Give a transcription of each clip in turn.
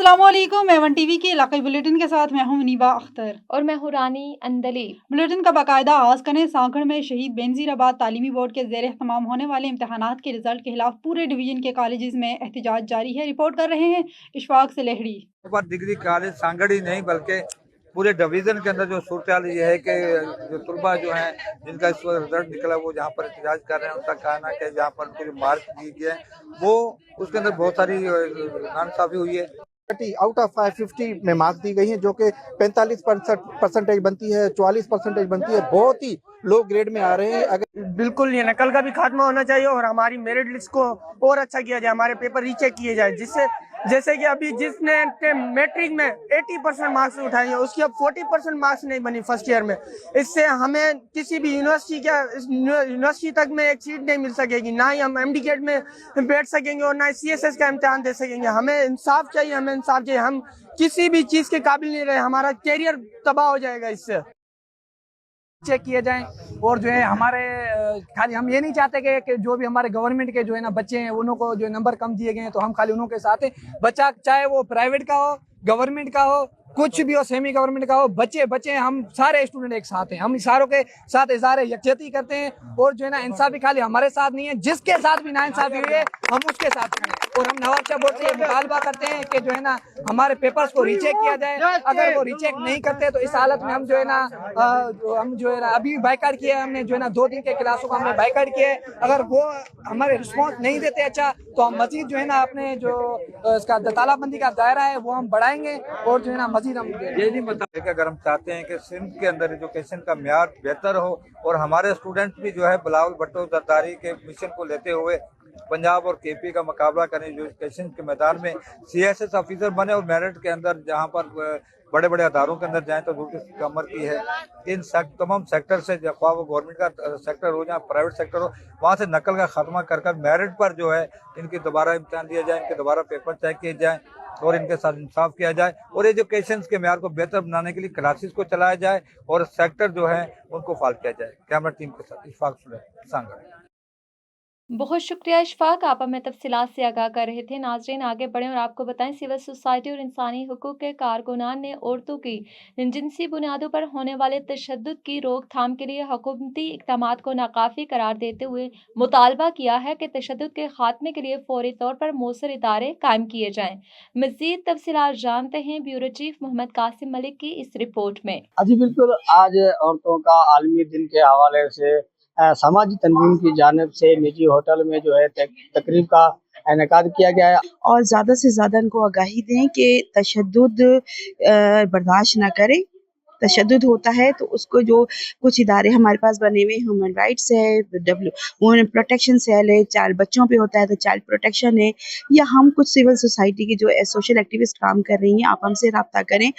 अस्सलामुअलैकुम। मैं टीवी के इलाकाई बुलेटिन के साथ मैं हूं मुनीबा अख्तर और मैं हूं रानी अंदली। बुलेटिन का बाकायदा आगाज करें। सांकड़ में शहीद बेनजीराबाद तालीमी बोर्ड के ज़ेर एहतमाम होने वाले इम्तहानात के रिजल्ट के खिलाफ पूरे डिवीजन के कॉलेजेस में एहतजाज जारी है। रिपोर्ट कर रहे हैं इशफाक से लहड़ी। डिग्री कॉलेज सांगड़ ही नहीं बल्कि पूरे डिवीजन के अंदर जो सूरत ये है कि जो तलबा जो हैं जिनका इस वक्त रिजल्ट निकला वो जहाँ पर एहतजाज कर रहे हैं, उनका कहना है कि जहाँ पर उनको जो मार्क दी गए वो उसके अंदर बहुत सारी नाइंसाफी हुई है। आउट ऑफ 550 में मार्क्स दी गई हैं, जो कि 45% बनती है, 44% बनती है, बहुत ही लो ग्रेड में आ रहे हैं। अगर बिल्कुल ये नकल का भी खात्मा होना चाहिए और हमारी मेरिट लिस्ट को और अच्छा किया जाए, हमारे पेपर रीचेक किए जाए, जिससे जैसे कि अभी जिसने मैट्रिक में 80% मार्क्स उठाए हैं उसकी अब 40% मार्क्स नहीं बनी फर्स्ट ईयर में। इससे हमें किसी भी यूनिवर्सिटी तक में एक सीट नहीं मिल सकेगी, ना ही हम एमडीकेट में बैठ सकेंगे और ना ही सीएसएस का इम्तिहान दे सकेंगे। हमें इंसाफ चाहिए, हम किसी भी चीज़ के काबिल नहीं रहे, हमारा कैरियर तबाह हो जाएगा इससे। चेक किए जाएं और जो है हमारे खाली हम ये नहीं चाहते कि जो भी हमारे गवर्नमेंट के जो है ना बच्चे हैं उनको जो नंबर कम दिए गए हैं तो हम खाली उन्हों के साथ हैं। बच्चा चाहे वो प्राइवेट का हो, गवर्नमेंट का हो, कुछ भी हो, सेमी गवर्नमेंट का हो, बच्चे हम सारे स्टूडेंट एक साथ हैं। हम सारों के साथ इज़हार यकजहती करते हैं और जो है ना इंसाफी खाली हमारे साथ नहीं है, जिसके साथ भी नाइंसाफी हुई है हम उसके साथ खड़े हैं। और हम नवाब शाह बोर्ड से ये मुतालबा करते हैं कि जो है ना हमारे पेपर्स को रीचेक किया जाए। अगर वो रीचेक नहीं करते तो इस हालत में हम जो है ना अभी बाइकाट किया, हमने जो है ना 2 दिन के क्लासों को हमने बाइकाट किया है। अगर वो हमारे रिस्पॉन्स नहीं देते अच्छा तो हम मजीद जो है ना अपने जो इसका तालाबंदी का दायरा है वो हम बढ़ाएंगे और जो है ना मजीद हम ये नहीं बता अगर हम चाहते हैं कि सिंध के अंदर एजुकेशन का म्यार बेहतर हो और हमारे स्टूडेंट भी जो है बिलावल भुट्टो जरदारी के मिशन को लेते हुए पंजाब और केपी का मुकाबला करें, जो एजुकेशन के मैदान में सीएसएस ऑफिसर बने और मेरिट के अंदर जहाँ पर बड़े बड़े अदारों के अंदर जाएं तो कमर की है। इन तमाम सेक्टर से ख्वाह वो गवर्नमेंट का सेक्टर हो या प्राइवेट सेक्टर हो, वहाँ से नकल का खात्मा कर मेरिट पर जो है इनकी दोबारा इम्तहान दिया जाए, इनके दोबारा पेपर चेक किए जाए और इनके साथ इंसाफ किया जाए और एजुकेशन के म्यार को बेहतर बनाने के लिए क्लासेस को चलाया जाए और सेक्टर जो है उनको फाल किया जाए। कैमरा टीम के साथ इशफाक सांगड़। बहुत शुक्रिया इशफाक, आप हमें तफसीलात से आगाह कर रहे थे। नाजरीन आगे बढ़ें और आपको बताएं, सिविल सोसाइटी और इंसानी हुकूक के कारकुनान ने औरतों की जिनसी बुनियादों पर होने वाले तशद्दुद की रोकथाम के लिए हुकूमती इक़दामात को नाकाफ़ी करार देते हुए मुतालबा किया है कि तशद्दुद के खात्मे के लिए फौरी तौर पर मौसर इदारे कायम किए जाएं। मज़ीद तफसीलात जानते हैं ब्यूरो चीफ मोहम्मद कासिम मलिक की इस रिपोर्ट में। जी बिल्कुल, आज औरतों का आलमी दिन के हवाले से समाजी तंजीम की जानिब से निजी होटल में जो है तकरीब का इनेकाद किया गया है और ज़्यादा से ज़्यादा इनको आगाही दें कि तशद्दुद बर्दाश्त ना करें। तशद्दुद होता है तो उसको जो कुछ इदारे हमारे पास बने हुए, ह्यूमन राइट्स है, वुमेन प्रोटेक्शन सेल है, चाइल्ड बच्चों पे होता है तो चाइल्ड प्रोटेक्शन है, या हम कुछ सिविल सोसाइटी की जो सोशल एक्टिविस्ट काम कर रही हैं, आप हमसे रब्ता करें।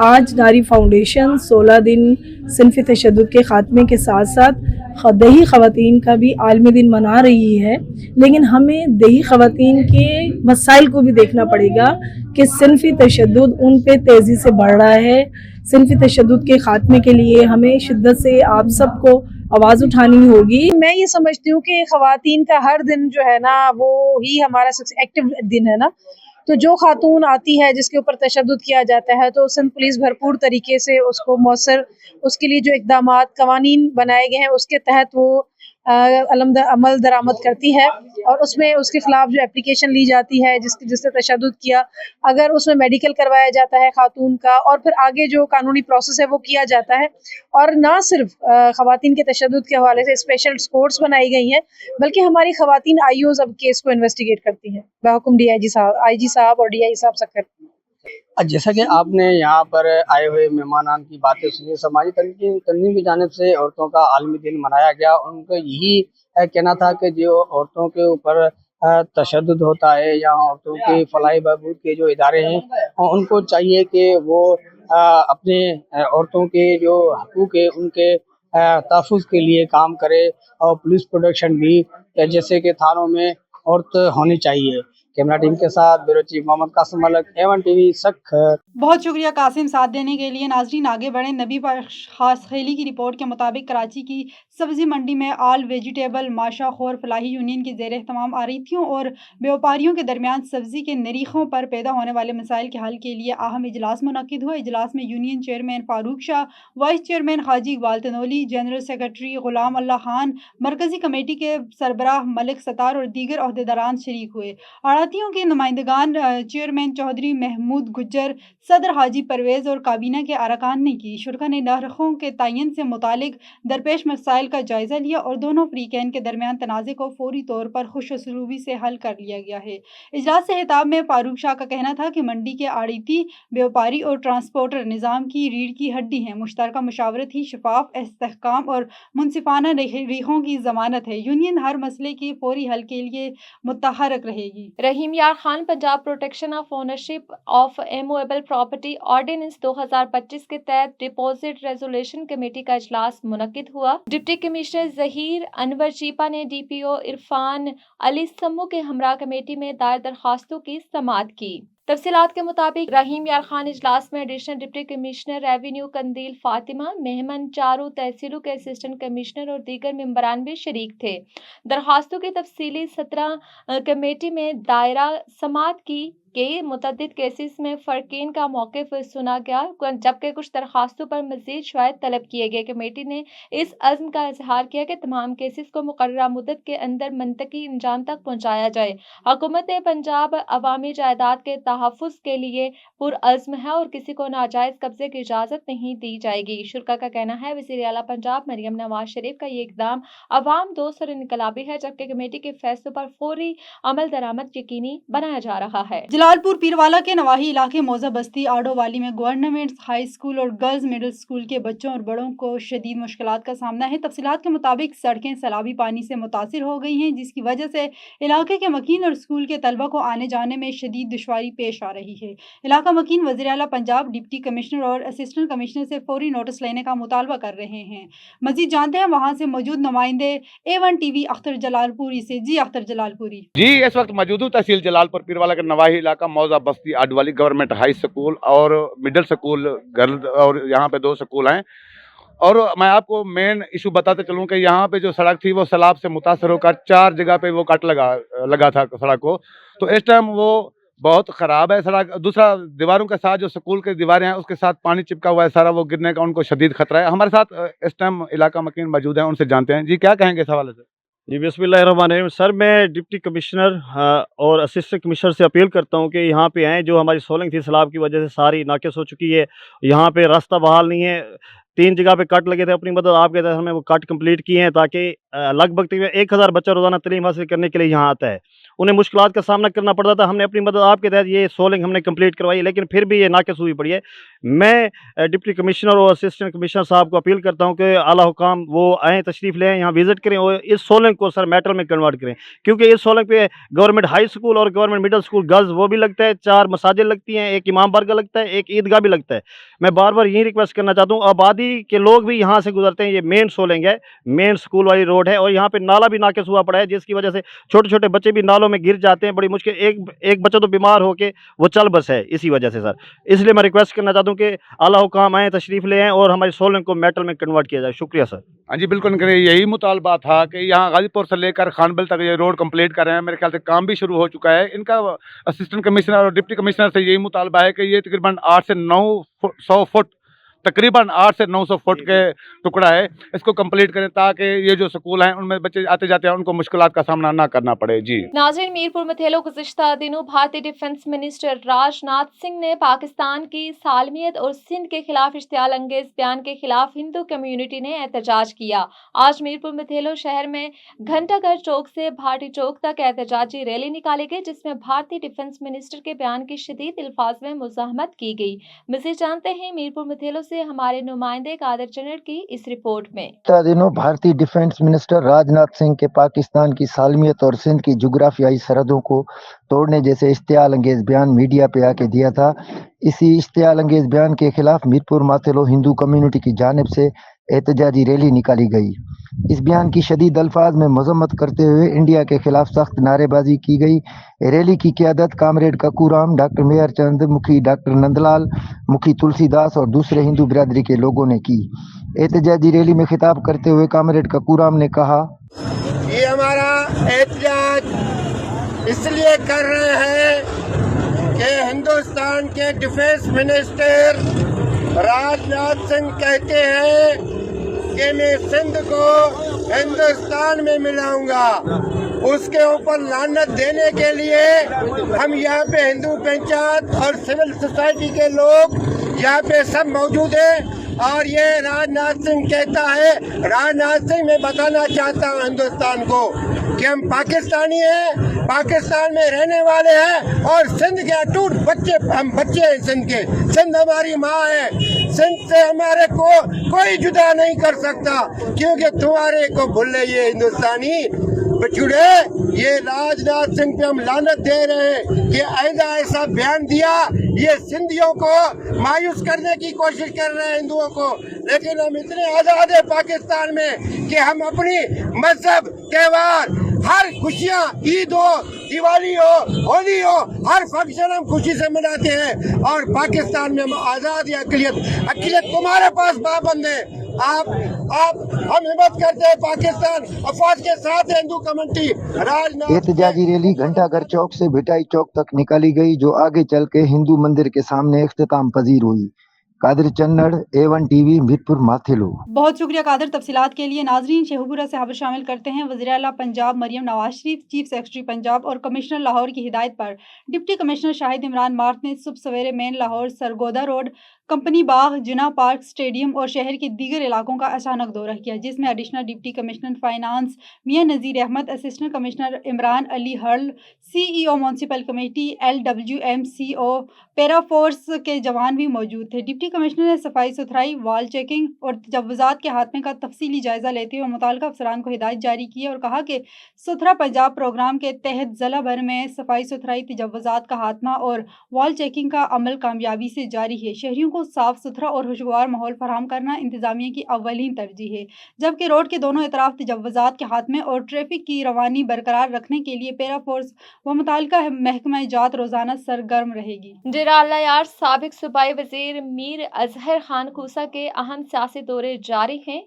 आज नारी फाउंडेशन 16 दिन सिनफी तशद्दुद के खात्मे के साथ साथ देही ख़वातीन का भी आलमी दिन मना रही है, लेकिन हमें देही ख़वातीन के मसाइल को भी देखना पड़ेगा कि सिनफी तशद्दुद उन पे तेज़ी से बढ़ रहा है। सिनफी तशद्दुद के खात्मे के लिए हमें शिद्दत से आप सबको आवाज़ उठानी होगी। मैं ये समझती हूँ कि ख़वातीन का हर दिन जो है ना वो ही हमारा सबसे एक्टिव दिन है ना, तो जो खातून आती है जिसके ऊपर तशद्दुद किया जाता है तो सिंध पुलिस भरपूर तरीके से उसको मौसर उसके लिए जो इक़दामात कवानीन बनाए गए हैं उसके तहत वो अमल दरामद करती है और उसमें उसके खिलाफ जो एप्लीकेशन ली जाती है जिससे तशद्दुद किया, अगर उसमें मेडिकल करवाया जाता है खातून का और फिर आगे जो कानूनी प्रोसेस है वो किया जाता है। और ना सिर्फ ख़वातीन के तशद्दुद के हवाले से स्पेशल कोर्ट्स बनाई गई हैं, बल्कि हमारी ख़वातीन आईओज़ अब केस को इन्वेस्टिगेट करती हैं बहुकुम आईजी साहब और डीआई साहब सब करते हैं। जैसा कि आपने यहाँ पर आए हुए मेहमानान की बातें सुनी, समाजी तंजीम की जानिब से औरतों का आलमी दिन मनाया गया। उनका यही कहना था कि जो औरतों के ऊपर तशद्दुद होता है या औरतों के फलाह बहबूद के जो इदारे हैं उनको चाहिए कि वो अपने औरतों के जो हकूक़ है उनके तहफ़्फ़ुज़ के लिए काम करे और पुलिस प्रोटेक्शन भी, जैसे कि थानों में औरत होनी चाहिए। कैमरा टीम के साथ bureau chief Mohammad Qasim Malik, A1 TV Sukkur. बहुत शुक्रिया कासिम साथ देने के लिए। नाजरीन आगे बढ़े। नबी खास खेली की रिपोर्ट के मुताबिक कराची की सब्जी मंडी में ऑल वेजिटेबल माशा खोर फलाही यूनियन की ज़ेर एहतमाम आरितियों और व्यापारियों के दरमियान सब्जी के निरीखों पर पैदा होने वाले मसाइल के हल के लिए अहम इजलास मुनक्किद हुआ। इजलास में union chairman Farooq Shah, vice chairman Haji Iqbal Tanoli, general secretary Ghulam Allah Khan, मरकजी कमेटी के सरबराह मलिक सतार और दीगर अहदेदारान शरीक हुए। आड़तियों के नुमाइंदगान चेयरमैन चौधरी महमूद गुज्जर, सदर हाजी परवेज़ और काबीना के अरकान ने की। शुरा ने नरखों के तयन से मुतालिक दरपेश मसाइल का जायज़ा लिया और दोनों फ्रीकैन के दरमियान तनाज़े को फौरी तौर पर खुशउसलूबी से हल कर लिया गया है। इजलास से खिताब में फारूक शाह का कहना था कि मंडी के आड़ती, व्यापारी और ट्रांसपोर्टर निज़ाम की रीढ़ की हड्डी हैं। मुश्तरका मशावरत ही शफाफ, इस्तेहकाम और मुनसिफाना रिखों की ज़मानत है। यूनियन हर मसले की फौरी हल के लिए मुतहरक रहेगी। Rahim Yar Khan Punjab protection of ownership of immovable property ordinance 2025 के तहत डिपॉजिट रेजोल्यूशन कमेटी का इजलास मुनक्किद हुआ। डिप्टी कमिश्नर जहीर अनवर चीपा ने DPO इरफान अली सम्मू के हमरा कमेटी में दायर दरखास्तों की समाअत की। तफसीलात के मुताबिक रहीम यार खान इजलास में एडिशनल डिप्टी कमिश्नर रेवेन्यू कंदील फातिमा, मेहमन, चारों तहसीलों के असिस्टेंट कमिश्नर और दीगर मेंबरान भी शरीक थे। दरखास्तों की तफसीली 17 कमेटी में दायरा समाअत की के मुतअद्दिद केसेस में फ़र्कीन का मौक़िफ़ सुना गया, जबकि कुछ दरखास्तों पर मज़ीद शवाहिद तलब किए गए। कमेटी ने इस अज़्म का इजहार किया कि तमाम केसेस को मुक़र्ररा मुद्दत के अंदर मंतकी अंजाम तक पहुँचाया जाए। हुकूमत पंजाब अवामी जायदाद के तहफ़्फ़ुज़ के लिए पुरअज़्म है और किसी को नाजायज़ कब्ज़े की इजाज़त नहीं दी जाएगी। शुरा का कहना है वज़ीर आला पंजाब मरियम नवाज शरीफ का ये इक़दाम अवाम दोस्त और इनकलाबी है, जबकि कमेटी के फैसलों पर फौरी अमल दरामद यकीनी बनाया जा रहा है। जलालपुर पीरवाला के नवाही इलाके मौजा बस्ती आडोवाली में गवर्नमेंट हाई स्कूल और गर्ल्स मिडिल स्कूल के बच्चों और बड़ों को शदीद मुश्किलात का सामना है। तफसीलात के मुताबिक सड़कें सैलाबी पानी से मुतासिर हो गई हैं, जिसकी वजह से इलाके के मकीन और स्कूल के तलबा को आने जाने में शदीद दुश्वारी पेश आ रही है। इलाका मकीन वज़ीर आला पंजाब, डिप्टी कमिश्नर और असिस्टेंट कमिश्नर से फौरी नोटिस लेने का मुतालबा कर रहे हैं। मज़ीद जानते हैं वहाँ से मौजूद नुमाइंदे A1 TV अख्तर जलालपुरी से। जी अख्तर जलालपुरी जी, इस वक्त मौजूद तहसील जलालपुर पीरवाला के नवाही इलाका मौजा बस्ती आडवाली गवर्नमेंट हाई स्कूल और मिडिल स्कूल गर्ल्स और यहाँ पे 2 स्कूल हैं। और मैं आपको मेन इशू बताते चलूँ कि यहाँ पे जो सड़क थी वो सैलाब से मुतासर होकर 4 जगह पे वो कट लगा था सड़क को, तो इस टाइम वो बहुत ख़राब है सड़क। दूसरा, दीवारों के साथ जो स्कूल की दीवारें हैं उसके साथ पानी चिपका हुआ है सारा, वो गिरने का उनको शदीद खतरा है। हमारे साथ इस टाइम इलाका मकीन मौजूद हैं, उनसे जानते हैं। जी, क्या कहेंगे इस हवाले से? जी बिस्मिल्लाहिर्रहमानिर्रहीम। सर, मैं डिप्टी कमिश्नर और असिस्टेंट कमिश्नर से अपील करता हूं कि यहाँ पे आएँ। जो हमारी सोलिंग थी सैलाब की वजह से सारी नाकिस हो चुकी है। यहाँ पे रास्ता बहाल नहीं है। 3 जगह पे कट लगे थे। अपनी मदद आपके तहत हमने वो कट कंप्लीट किए हैं, ताकि लगभग तकरीबन 1000 बच्चा रोज़ाना तालीम हासिल करने के लिए यहाँ आता है। उन्हें मुश्किलात का सामना करना पड़ता था। हमने अपनी मदद आपके तहत ये सोलिंग हमने कंप्लीट करवाई, लेकिन फिर भी ये नाकिस हुई पड़ी है। मैं डिप्टी कमिश्नर और असिस्टेंट कमिश्नर साहब को अपील करता हूँ कि आला हुकाम वो आएँ, तशरीफ़ लें, यहाँ विज़िट करें और इस सोलिंग को सर मेटल में कन्वर्ट करें, क्योंकि इस सोलिंग पे गवर्नमेंट हाई स्कूल और गवर्नमेंट मिडिल स्कूल गर्ल्स वो भी लगता है, 4 मसाजिद लगती हैं, 1 इमाम बारगाह लगता है, 1 ईदगाह भी लगता है। मैं बार बार यही रिक्वेस्ट करना चाहता हूँ, आबादी के लोग भी यहाँ से गुजरते हैं। ये मेन सोलिंग है, मेन स्कूल वाली रोड है और यहाँ पे नाला भी नाकिस हुआ पड़ा है, जिसकी वजह से छोटे छोटे बच्चे भी नालों में गिर जाते हैं। बड़ी मुश्किल, एक बच्चा तो बीमार होके वो चल बस है इसी वजह से सर। इसलिए मैं रिक्वेस्ट करना चाहता हूँ कि आला हुकाम आए, तशरीफ़ ले आएँ और हमारी सोलिंग को मेटल में कन्वर्ट किया जाए। शुक्रिया सर। हाँ जी, बिल्कुल करें। यही मुतालबा था कि यहाँ गाजीपुर से लेकर खानबिल तक ये रोड कंप्लीट कर रहे हैं। मेरे ख्याल से काम भी शुरू हो चुका है। इनका असिस्टेंट कमिश्नर और डिप्टी कमिश्नर से यही मुतालबा है कि ये तकरीबन 8 से 900 फुट तकरीबन 800 से 900 फुट के टुकड़ा है, इसको कंप्लीट करें ताकि ये जो स्कूल हैं उनमें बच्चे आते जाते हैं उनको मुश्किलात का सामना ना करना पड़े। जी नाज़रीन, मीरपुर मथेलो गुज़िश्ता दिनों भारतीय डिफेंस मिनिस्टर राजनाथ सिंह ने पाकिस्तान की सालमियत और सिंध के खिलाफ इश्तियाल अंगेज बयान के खिलाफ हिंदू कम्युनिटी ने एहतजाज किया। आज मीरपुर मथेलो शहर में घंटाघर चौक से भाटी चौक तक एहतजाजी रैली निकाली गई, जिसमें भारतीय डिफेंस मिनिस्टर के बयान की शदीद अल्फाज में मुज़ाहमत की गई। मज़ीद जानते हैं मीरपुर मथेलो से हमारे नुमाइंदे कादर चन्नड़ की इस रिपोर्ट में। दिनों भारतीय डिफेंस मिनिस्टर राजनाथ सिंह के पाकिस्तान की सालमियत और सिंध की जुग्राफियाई सरहदों को तोड़ने जैसे इश्तियाल अंगेज बयान मीडिया पे आके दिया था। इसी इश्तियाल अंगेज बयान के खिलाफ मीरपुर माथेलो हिंदू कम्युनिटी की जानिब से एहतजाजी रैली निकाली गई। इस बयान की शदीद अल्फाज में मजम्मत करते हुए इंडिया के खिलाफ सख्त नारेबाजी की गई। रैली की क़यादत कामरेड कक्कूराम, डॉक्टर मेहर चंद, मुखी डॉक्टर नंदलाल, मुखी तुलसीदास और दूसरे हिंदू बिरादरी के लोगों ने की। एहतजाजी रैली में खिताब करते हुए कामरेड कक्कूराम ने कहा, ये हमारा एहतजाज इसलिए कर रहे हैं कि हिंदुस्तान के डिफेंस मिनिस्टर राजनाथ सिंह कहते हैं कि मैं सिंध को हिंदुस्तान में मिलाऊंगा। उसके ऊपर लानत देने के लिए हम यहाँ पे हिंदू पंचायत और सिविल सोसाइटी के लोग यहाँ पे सब मौजूद हैं। और ये राजनाथ सिंह कहता है, राजनाथ सिंह मैं बताना चाहता हूँ हिंदुस्तान को कि हम पाकिस्तानी हैं, पाकिस्तान में रहने वाले हैं और सिंध के अटूट बच्चे, हम बच्चे हैं सिंध के। सिंध हमारी माँ है, सिंध से हमारे को कोई जुदा नहीं कर सकता, क्योंकि तुम्हारे को भूले ये हिंदुस्तानी बचुड़े। ये राजनाथ सिंह पे हम लानत दे रहे हैं कि ऐसा बयान दिया, ये सिंधियों को मायूस करने की कोशिश कर रहे हैं हिंदुओं को। लेकिन हम इतने आजाद है पाकिस्तान में कि हम अपनी मजहब, त्योहार, हर खुशियाँ, ईद हो, दिवाली हो, होली हो, हर फंक्शन हम खुशी से मनाते हैं। और पाकिस्तान में हम आजाद या अकलियत तुम्हारे पास पाबंद है। आप हम हिम्मत करते हैं, पाकिस्तान अफवाज के साथ है हिंदू कम्युनिटी। राजनाथ एहतजाजी रैली घंटाघर चौक से भिटाई चौक तक निकाली गई, जो आगे चल के हिंदू मंदिर के सामने इख्तिताम पजीर हुई। Qadir चन्नड़, A1 TV, Mirpur Mathelo. बहुत शुक्रिया कादिर। तफसीलात के लिए नाजरीन शेखुपुरा से खबर शामिल करते हैं। वज़ीर आला पंजाब मरियम नवाज शरीफ, चीफ सेक्रेटरी पंजाब और कमिश्नर लाहौर की हिदायत पर डिप्टी कमिश्नर शाहिद इमरान मार्क ने सुबह सवेरे main Lahore Sargodha road, Company Bagh, Jinnah Park, stadium और शहर के दीगर इलाकों का अचानक दौरा किया, जिसमें additional deputy commissioner finance Mian Nazir Ahmed, assistant commissioner Imran Ali Harl, CEO municipal committee, LWMCO, para force के जवान भी मौजूद थे। डिप्टी कमिश्नर ने सफाई सुथराई, वाल चेकिंग और तजव्वुज़ात के खात्मे का तफसीली जायज़ा लेते हुए मुतल्लिक़ अफसरान को हिदायत जारी की और कहा कि सुथरा पंजाब प्रोग्राम के तहत ज़िला भर में सफाई सुथराई, तजव्वुज़ात का खात्मा और वाल चेकिंग का अमल कामयाबी से जारी है। शहरियों को साफ सुथरा और खुशगवार माहौल फराहम करना इंतजामिया की अव्वलीन तरजीह है, जबकि रोड के दोनों इतराफ तजव्वुज़ात के खात्मे और ट्रैफिक की रवानी बरकरार रखने के लिए पैरा फोर्स व मुतल्लिका महकमा जात रोज़ाना सरगर्म रहेगी। डेरा अल्लाह यार साबिक सूबाई वज़ीर मीर अजहर खान खूसा के अहम सियासी दौरे जारी हैं,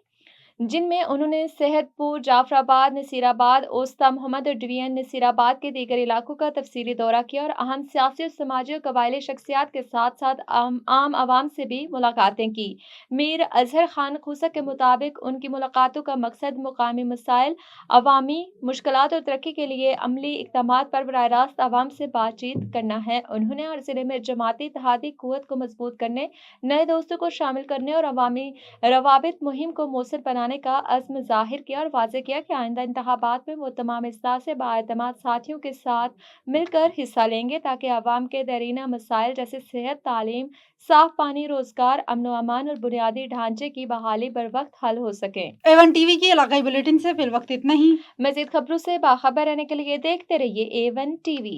जिनमें उन्होंने सेहतपुर, जाफराबाद, नसीराबाद, ओस्ता मोहम्मद डिवीजन नसीराबाद के दीगर इलाकों का तफसीली दौरा किया और अहम सियासी और समाजी और कबायली शख्सियात के साथ साथ आम आवाम से भी मुलाकातें की। मीर अजहर खान खूसा के मुताबिक उनकी मुलाकातों का मकसद मुकामी मसाइल, अवामी मुश्किलात और तरक्की के लिए अमली इक़दामात पर बराह रास्त आवाम से बातचीत करना है। उन्होंने हर जिले में जमाती इत्तेहादी क़ुव्वत को मजबूत करने, नए दोस्तों को शामिल करने और अवामी रवाबित मुहिम को मौसर बनाने का अज़्म ज़ाहिर किया और वाज़ेह किया कि आइंदा इंतखाबात में वो तमाम इस्ता से बाएतमाद साथियों के साथ मिलकर हिस्सा लेंगे ताकि अवाम के दरीना मसाइल जैसे सेहत, तालीम, साफ पानी, रोजगार, अमन व अमान और बुनियादी ढांचे की बहाली बर वक्त हल हो सके। A1 TV की इलाकाई बुलेटिन से फिल वक्त इतना ही। मज़ीद खबरों से बाखबर रहने के लिए देखते रहिए A1 TV।